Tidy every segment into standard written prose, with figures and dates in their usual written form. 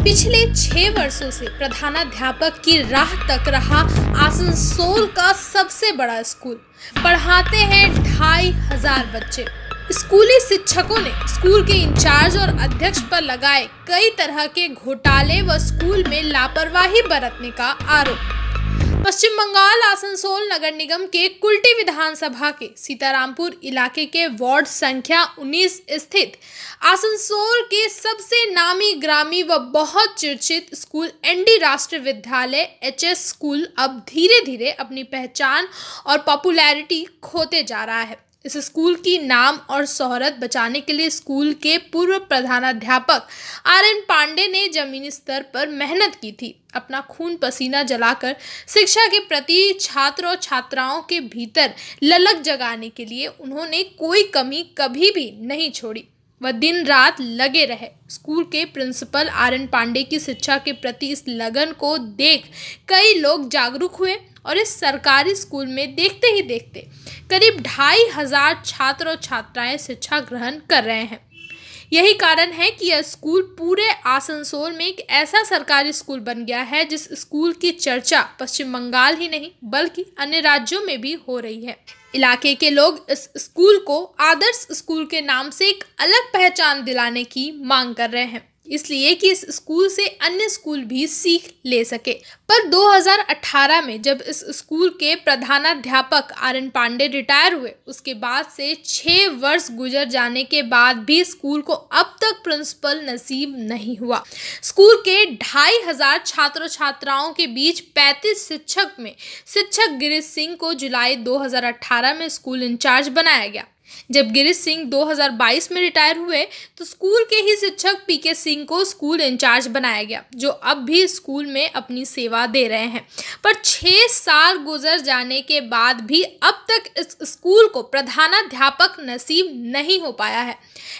पिछले 6 वर्षों से प्रधानाध्यापक की राह तक रहा आसनसोल का सबसे बड़ा स्कूल। पढ़ाते हैं 2500 बच्चे। स्कूली शिक्षकों ने स्कूल के इंचार्ज और अध्यक्ष पर लगाए कई तरह के घोटाले व स्कूल में लापरवाही बरतने का आरोप। पश्चिम बंगाल आसनसोल नगर निगम के कुल्टी विधानसभा के सीतारामपुर इलाके के वार्ड संख्या 19 स्थित आसनसोल के सबसे नामी ग्रामी व बहुत चर्चित स्कूल एनडी राष्ट्रीय विद्यालय एचएस स्कूल अब धीरे धीरे अपनी पहचान और पॉपुलैरिटी खोते जा रहा है। इस स्कूल की नाम और शोहरत बचाने के लिए स्कूल के पूर्व प्रधानाध्यापक आर.एन. पांडे ने जमीनी स्तर पर मेहनत की थी। अपना खून पसीना जलाकर शिक्षा के प्रति छात्र और छात्राओं के भीतर ललक जगाने के लिए उन्होंने कोई कमी कभी भी नहीं छोड़ी। वह दिन रात लगे रहे। स्कूल के प्रिंसिपल आर.एन. पांडे की शिक्षा के प्रति इस लगन को देख कई लोग जागरूक हुए और इस सरकारी स्कूल में देखते ही देखते करीब 2500 छात्र और छात्राएं शिक्षा ग्रहण कर रहे हैं। यही कारण है कि यह स्कूल पूरे आसनसोल में एक ऐसा सरकारी स्कूल बन गया है जिस स्कूल की चर्चा पश्चिम बंगाल ही नहीं बल्कि अन्य राज्यों में भी हो रही है। इलाके के लोग इस स्कूल को आदर्श स्कूल के नाम से एक अलग पहचान दिलाने की मांग कर रहे हैं, इसलिए कि इस स्कूल से अन्य स्कूल भी सीख ले सके। पर 2018 में जब इस स्कूल के प्रधानाध्यापक आर.एन. पांडे रिटायर हुए, उसके बाद से 6 वर्ष गुजर जाने के बाद भी स्कूल को अब तक प्रिंसिपल नसीब नहीं हुआ। स्कूल के 2500 छात्र छात्राओं के बीच 35 शिक्षक में शिक्षक गिरीश सिंह को जुलाई 2018 में स्कूल इंचार्ज बनाया गया। जब गिरीश सिंह 2022 में रिटायर हुए तो स्कूल के ही शिक्षक पीके सिंह को स्कूल इंचार्ज बनाया गया, जो अब भी स्कूल में अपनी सेवा दे रहे हैं। पर 6 साल गुजर जाने के बाद भी अब तक इस स्कूल को प्रधानाध्यापक नसीब नहीं हो पाया है।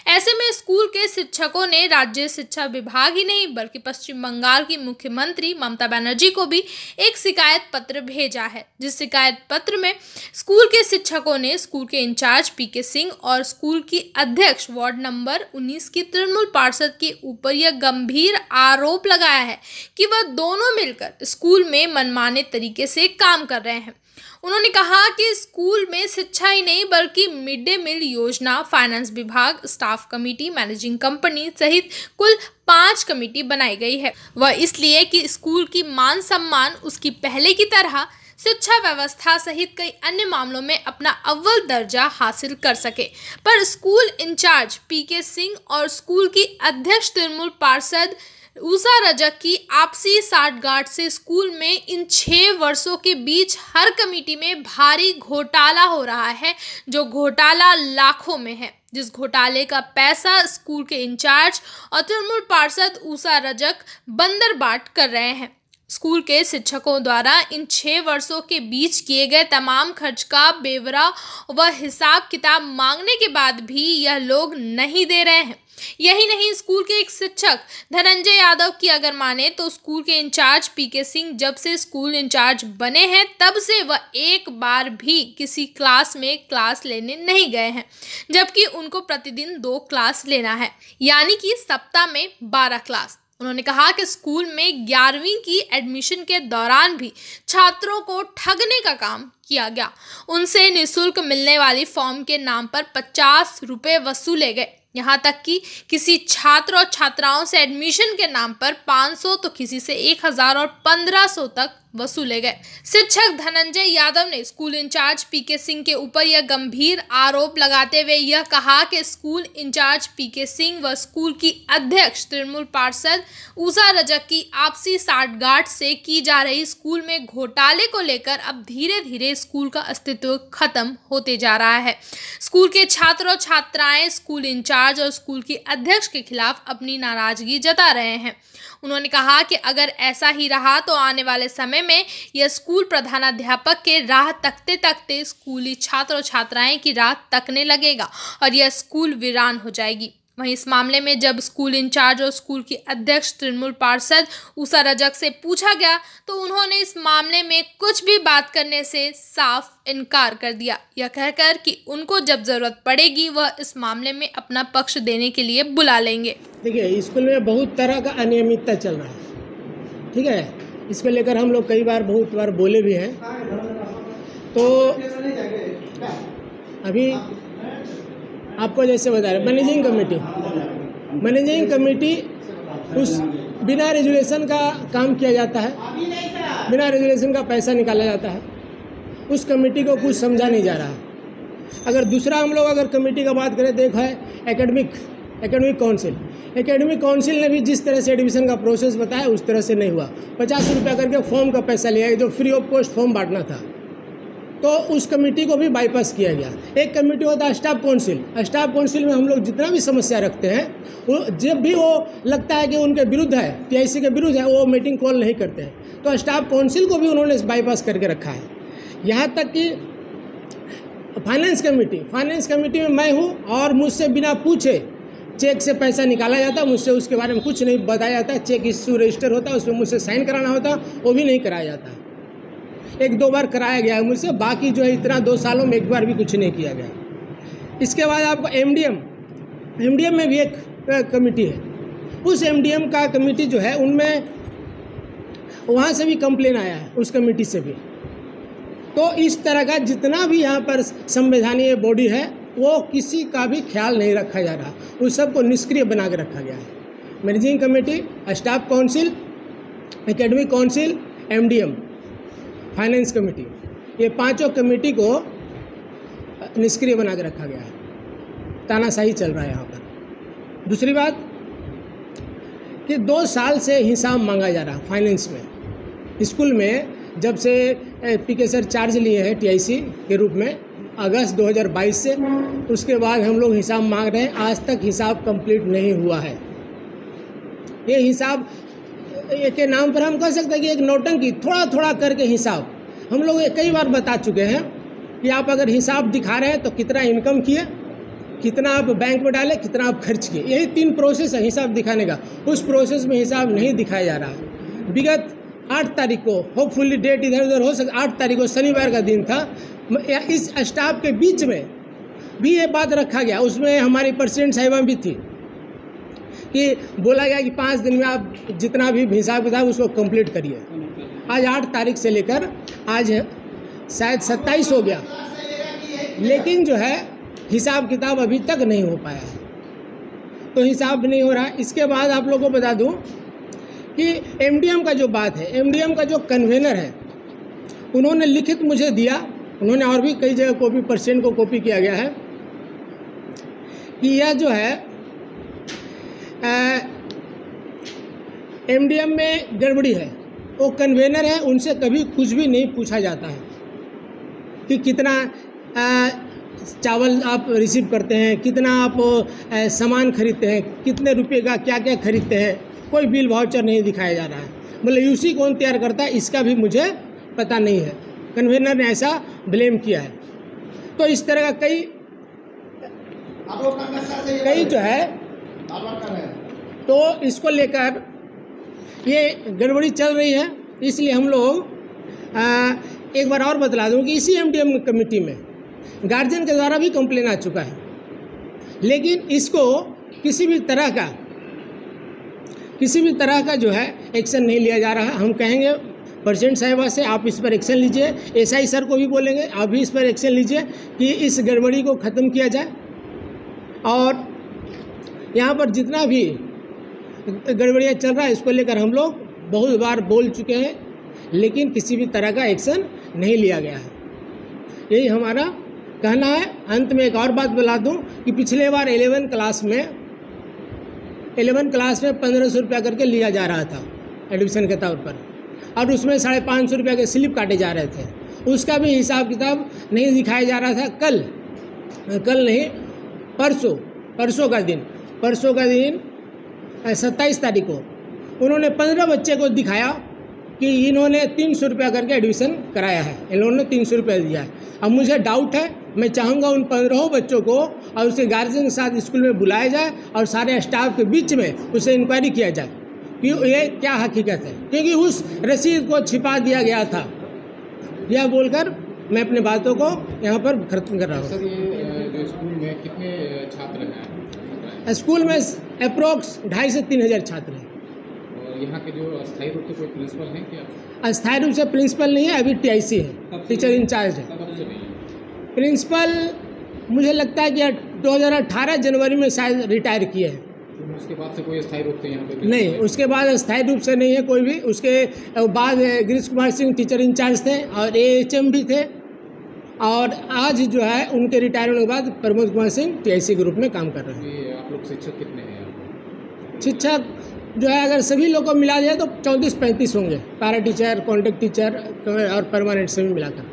ऐसे में स्कूल के शिक्षकों ने राज्य शिक्षा विभाग ही नहीं बल्कि पश्चिम बंगाल की मुख्यमंत्री ममता बनर्जी को भी एक शिकायत पत्र भेजा है, जिस शिकायत पत्र में स्कूल के शिक्षकों ने स्कूल के इंचार्ज पीके सिंह और स्कूल की अध्यक्ष वार्ड नंबर 19 की तृणमूल पार्षद के ऊपर यह गंभीर आरोप लगाया है कि वह दोनों मिलकर स्कूल में मनमाने तरीके से काम कर रहे हैं। उन्होंने कहा कि स्कूल में शिक्षा ही नहीं बल्कि मिड डे मील योजना, फाइनेंस विभाग, स्टाफ कमेटी, मैनेजिंग कंपनी सहित कुल 5 कमेटी बनाई गई है। वह इसलिए कि स्कूल की मान सम्मान उसकी पहले की तरह शिक्षा व्यवस्था सहित कई अन्य मामलों में अपना अव्वल दर्जा हासिल कर सके। पर स्कूल इंचार्ज पीके सिंह और स्कूल की अध्यक्ष तृणमूल पार्षद उषा रजक की आपसी साठगांठ से स्कूल में इन 6 वर्षों के बीच हर कमेटी में भारी घोटाला हो रहा है, जो घोटाला लाखों में है। जिस घोटाले का पैसा स्कूल के इंचार्ज और तृणमूल पार्षद उषा रजक बंदरबाट कर रहे हैं। स्कूल के शिक्षकों द्वारा इन 6 वर्षों के बीच किए गए तमाम खर्च का ब्यौरा व हिसाब किताब मांगने के बाद भी यह लोग नहीं दे रहे हैं। यही नहीं, स्कूल के एक शिक्षक धनंजय यादव की अगर माने तो स्कूल के इंचार्ज पीके सिंह जब से स्कूल इंचार्ज बने हैं तब से वह एक बार भी किसी क्लास में क्लास लेने नहीं गए हैं, जबकि उनको प्रतिदिन 2 क्लास लेना है, यानी कि सप्ताह में 12 क्लास। उन्होंने कहा कि स्कूल में 11वीं की एडमिशन के दौरान भी छात्रों को ठगने का काम किया गया। उनसे निःशुल्क मिलने वाली फॉर्म के नाम पर 50 रुपये वसूले गए। यहाँ तक कि किसी छात्र और छात्राओं से एडमिशन के नाम पर 500 तो किसी से 1000 और 1500 तक वसूले गए। शिक्षक धनंजय यादव ने स्कूल इंचार्ज पीके सिंह के ऊपर यह गंभीर आरोप लगाते हुए यह कहा कि स्कूल इंचार्ज पीके सिंह व स्कूल की अध्यक्ष तृणमूल पार्षद उषा रजक की आपसी साठगांठ से की जा रही स्कूल में घोटाले को लेकर अब धीरे धीरे स्कूल का अस्तित्व खत्म होते जा रहा है। स्कूल के छात्र और छात्राएं स्कूल इंचार्ज और स्कूल की अध्यक्ष के खिलाफ अपनी नाराजगी जता रहे हैं। उन्होंने कहा कि अगर ऐसा ही रहा तो आने वाले समय में यह स्कूल प्रधानाध्यापक के राह तकते तकते स्कूली छात्र और छात्राएं की राह तकने लगेगा और यह स्कूल वीरान हो जाएगी। वहीं इस मामले में जब स्कूल इंचार्ज और स्कूल की अध्यक्ष तृणमूल पार्षद उषा रजक से पूछा गया तो उन्होंने इस मामले में कुछ भी बात करने से साफ इनकार कर दिया, यह कहकर कि उनको जब जरूरत पड़ेगी वह इस मामले में अपना पक्ष देने के लिए बुला लेंगे। देखिए, स्कूल में बहुत तरह का अनियमितता चल रहा है, ठीक है। इसको लेकर हम लोग कई बार बहुत बार बोले भी हैं। तो अभी आपको जैसे बता रहे मैनेजिंग कमेटी उस बिना रेजुलेशन का काम किया जाता है, बिना रेजुलेशन का पैसा निकाला जाता है, उस कमेटी को कुछ समझा नहीं जा रहा। अगर दूसरा हम लोग अगर कमेटी का बात करें, देखो है एकेडमिक काउंसिल ने भी जिस तरह से एडमिशन का प्रोसेस बताया उस तरह से नहीं हुआ। 50 रुपया करके फॉर्म का पैसा लिया, जो फ्री ऑफ कॉस्ट फॉर्म बांटना था, तो उस कमेटी को भी बाईपास किया गया। एक कमेटी होता है स्टाफ काउंसिल में हम लोग जितना भी समस्या रखते हैं, वो जब भी वो लगता है कि उनके विरुद्ध है, टीआईसी के विरुद्ध है, वो मीटिंग कॉल नहीं करते हैं। तो स्टाफ काउंसिल को भी उन्होंने बाईपास करके रखा है। यहाँ तक कि फाइनेंस कमेटी में मैं हूँ और मुझसे बिना पूछे चेक से पैसा निकाला जाता है, मुझसे उसके बारे में कुछ नहीं बताया जाता है। चेक इश्यू रजिस्टर होता है, उसमें मुझसे साइन कराना होता है, वो भी नहीं कराया जाता है। 1-2 बार कराया गया है मुझसे, बाकी जो है इतना 2 सालों में एक बार भी कुछ नहीं किया गया। इसके बाद आपको एमडीएम में भी एक कमेटी है। उस एमडीएम का कमेटी जो है, उनमें वहाँ से भी कंप्लेन आया है, उस कमेटी से भी। तो इस तरह का जितना भी यहाँ पर संवैधानिक बॉडी है, वो किसी का भी ख्याल नहीं रखा जा रहा, उस सबको निष्क्रिय बना के रखा गया है। Managing committee, staff council, academic council, MDM, finance committee, ये 5 कमेटी को निष्क्रिय बना के रखा गया है। तानाशाही चल रहा है यहाँ पर। दूसरी बात कि 2 साल से हिसाब मांगा जा रहा है फाइनेंस में। स्कूल में जब से पीके सर चार्ज लिए हैं टीआईसी के रूप में अगस्त 2022 से, उसके बाद हम लोग हिसाब मांग रहे हैं। आज तक हिसाब कंप्लीट नहीं हुआ है। ये हिसाब के नाम पर हम कह सकते हैं कि एक नौटंकी, थोड़ा करके हिसाब। हम लोग कई बार बता चुके हैं कि आप अगर हिसाब दिखा रहे हैं तो कितना इनकम किए, कितना आप बैंक में डाले, कितना आप खर्च किए, यही 3 प्रोसेस है हिसाब दिखाने का। उस प्रोसेस में हिसाब नहीं दिखाया जा रहा है। विगत 8 तारीख को, होपफुली डेट इधर उधर हो सकता, 8 तारीख को शनिवार का दिन था, इस स्टाफ के बीच में भी ये बात रखा गया। उसमें हमारी प्रेसिडेंट साहिबा भी थी कि बोला गया कि 5 दिन में आप जितना भी हिसाब किताब उसको कंप्लीट करिए। आज 8 तारीख से लेकर आज शायद 27 हो गया, लेकिन जो है हिसाब किताब अभी तक नहीं हो पाया है। तो हिसाब नहीं हो रहा। इसके बाद आप लोगों को बता दूं कि एमडीएम का जो बात है, एमडीएम का जो कन्वेनर है, उन्होंने लिखित मुझे दिया, उन्होंने और भी कई जगह कॉपी, प्रेसिडेंट को कॉपी किया गया है कि यह जो है एमडीएम में गड़बड़ी है। वो कन्वेनर है, उनसे कभी कुछ भी नहीं पूछा जाता है कि कितना चावल आप रिसीव करते हैं, कितना आप सामान खरीदते हैं, कितने रुपए का क्या क्या खरीदते हैं, कोई बिल वाउचर नहीं दिखाया जा रहा है। मतलब यूसी कौन तैयार करता है इसका भी मुझे पता नहीं है। कन्वेनर ने ऐसा ब्लेम किया है। तो इस तरह का कई जो है, तो इसको लेकर ये गड़बड़ी चल रही है। इसलिए हम लोग एक बार और बतला दूं कि इसी एमडीएम कमेटी में गार्जियन के द्वारा भी कंप्लेन आ चुका है, लेकिन इसको किसी भी तरह का जो है एक्शन नहीं लिया जा रहा है। हम कहेंगे प्रेसिडेंट साहिबा से, आप इस पर एक्शन लीजिए। एसआई सर को भी बोलेंगे, आप भी इस पर एक्शन लीजिए कि इस गड़बड़ी को ख़त्म किया जाए। और यहाँ पर जितना भी गड़बड़ियाँ चल रहा है इसको लेकर हम लोग बहुत बार बोल चुके हैं, लेकिन किसी भी तरह का एक्शन नहीं लिया गया है। यही हमारा कहना है। अंत में एक और बात बता दूं कि पिछले बार 11 क्लास में 1500 रुपया करके लिया जा रहा था एडमिशन के तौर पर, और उसमें 550 रुपया के स्लिप काटे जा रहे थे। उसका भी हिसाब किताब नहीं दिखाया जा रहा था। कल नहीं, परसों का दिन 27 तारीख को उन्होंने 15 बच्चे को दिखाया कि इन्होंने 300 रुपया करके एडमिशन कराया है, इन्होंने 300 रुपया दिया है। अब मुझे डाउट है, मैं चाहूँगा उन 15 बच्चों को और उसके गार्जियन के साथ स्कूल में बुलाया जाए और सारे स्टाफ के बीच में उसे इंक्वायरी किया जाए कि ये क्या हकीकत है, क्योंकि उस रसीद को छिपा दिया गया था। यह बोलकर मैं अपने बातों को यहाँ पर खत्म कर रहा हूँ। सर, ये जो स्कूल में कितने छात्र हैं? स्कूल में अप्रोक्स 2,500 से 3,000 छात्र हैं। और यहाँ के जो अस्थायी रूप से कोई प्रिंसिपल हैं क्या? अस्थायी रूप से प्रिंसिपल नहीं है, अभी TIC है, टीचर इंचार्ज है। कब से नहीं है? प्रिंसिपल मुझे लगता है कि 2018 जनवरी में शायद रिटायर किए हैं। उसके बाद से कोई अस्थायी रूप से यहाँ पे नहीं, उसके बाद अस्थायी रूप से नहीं है कोई भी। उसके बाद गिरीश कुमार सिंह टीचर इंचार्ज थे और AHM भी थे, और आज जो है उनके रिटायर होने के बाद प्रमोद कुमार सिंह TIC के रूप में काम कर रहे हैं। ये आप लोग शिक्षक कितने हैं यहाँ पे? शिक्षक जो है अगर सभी लोग को मिला दिया तो 34-35 होंगे, पैरा टीचर, कॉन्टेक्ट टीचर और परमानेंट से भी मिलाकर।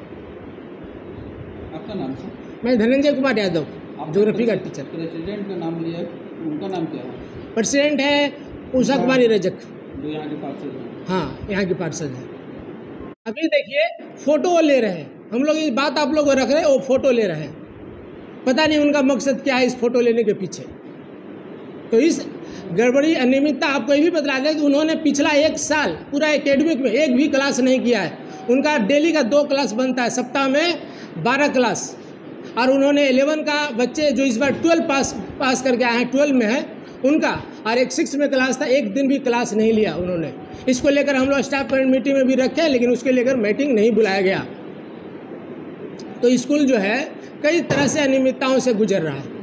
आपका नाम सर? मैं धनंजय कुमार यादव, ज्योग्राफी का टीचर। प्रेसिडेंट का नाम लिया, उनका नाम क्या है? प्रेसिडेंट है उषा कुमारी रजक, जो यहाँ के पार्षद हैं। हाँ, यहाँ की पार्षद है। अभी देखिए फोटो ले रहे हैं, हम लोग ये बात आप लोग रख रहे हैं, वो फोटो ले रहे हैं, पता नहीं उनका मकसद क्या है इस फोटो लेने के पीछे। तो इस गड़बड़ी अनियमितता आपको ये भी बता दें कि उन्होंने पिछला 1 साल पूरा एकेडमिक में एक भी क्लास नहीं किया है। उनका डेली का 2 क्लास बनता है, सप्ताह में 12 क्लास, और उन्होंने 11 का बच्चे जो इस बार 12 पास करके आए हैं, 12 में है उनका, और एक 6 में क्लास था, एक दिन भी क्लास नहीं लिया उन्होंने। इसको लेकर हम लोग स्टाफ पेरेंट मीटिंग में भी रखे, लेकिन उसके लेकर मीटिंग नहीं बुलाया गया। तो स्कूल जो है कई तरह से अनियमितताओं से गुजर रहा है।